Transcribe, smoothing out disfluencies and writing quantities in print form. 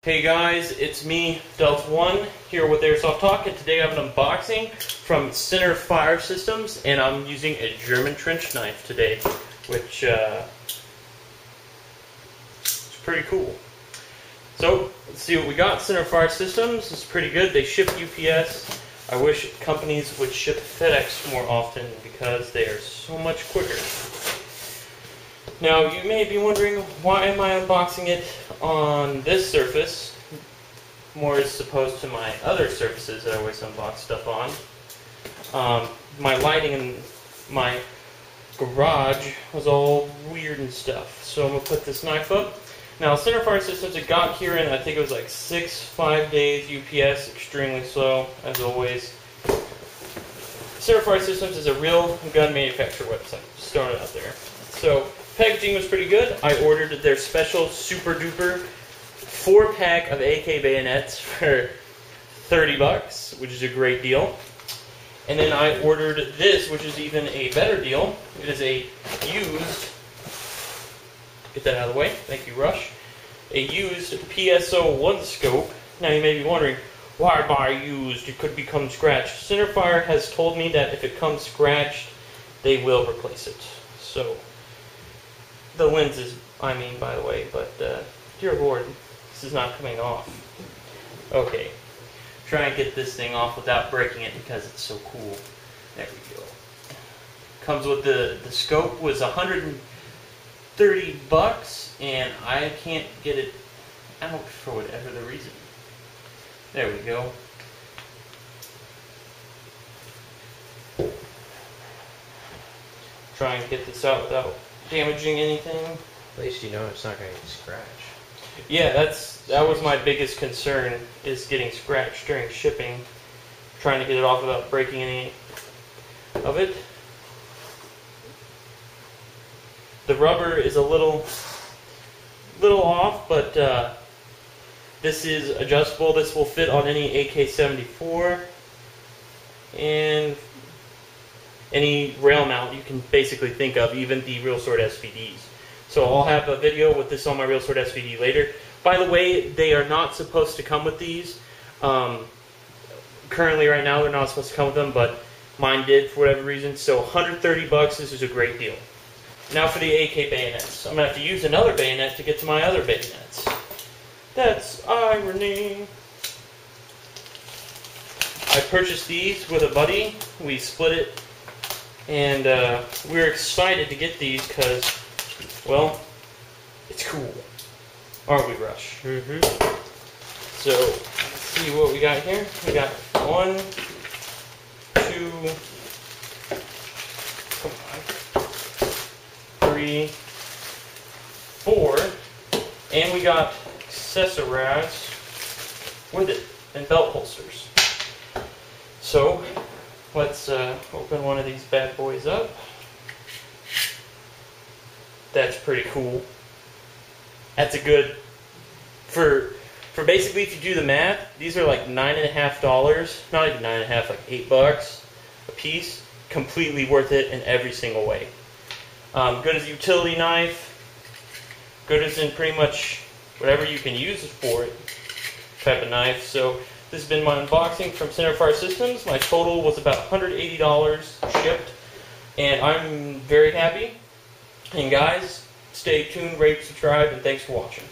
Hey guys, it's me, Delta1, here with Airsoft Talk, and today I have an unboxing from Centerfiresystems, and I'm using a German trench knife today, which is pretty cool. So, let's see what we got. Centerfiresystems is pretty good. They ship UPS. I wish companies would ship FedEx more often because they are so much quicker. Now, you may be wondering, why am I unboxing it on this surface, more as opposed to my other surfaces that I always unbox stuff on. My lighting in my garage was all weird and stuff, so I'm going to put this knife up. Now, Centerfiresystems, it got here in, I think it was like 5 days, UPS, extremely slow, as always. Centerfiresystems is a real gun manufacturer website, just throwing it out there. So, packaging was pretty good. I ordered their special super duper 4-pack of AK bayonets for $30, which is a great deal. And then I ordered this, which is even a better deal. It is a used, get that out of the way, thank you Rush, a used PSO1 scope. Now you may be wondering, why buy used? It could become scratched. Centerfire has told me that if it comes scratched, they will replace it. So, the lenses, I mean, by the way, but dear Lord, this is not coming off. Okay, try and get this thing off without breaking it because it's so cool. There we go. Comes with the scope was $130, and I can't get it out for whatever the reason. There we go. Try and get this out without damaging anything. At least you know it's not going to get scratched. Yeah, that was my biggest concern, is getting scratched during shipping. Trying to get it off without breaking any of it. The rubber is a little off, but this is adjustable. This will fit on any AK-74 and any rail mount you can basically think of, even the Real Sword SVDs. So I'll have a video with this on my Real Sword SVD later. By the way, they are not supposed to come with these. Currently, right now, they're not supposed to come with them, but mine did for whatever reason. So $130, this is a great deal. Now for the AK bayonets. I'm going to have to use another bayonet to get to my other bayonets. That's irony. I purchased these with a buddy. We split it. And we're excited to get these because, well, it's cool. Aren't we, Rush? Mm-hmm. So, let's see what we got here. We got 1, 2, come on, 3, 4, and we got accessories with it and belt holsters. So, let's open one of these bad boys up. That's pretty cool. That's a good, for basically, if you do the math, these are like $9.50, not even $9.50, like $8 a piece. Completely worth it in every single way. Good as a utility knife. Good as in pretty much whatever you can use it for it type of knife. So this has been my unboxing from Centerfiresystems. My total was about $180 shipped, and I'm very happy. And guys, stay tuned, rate, subscribe, and thanks for watching.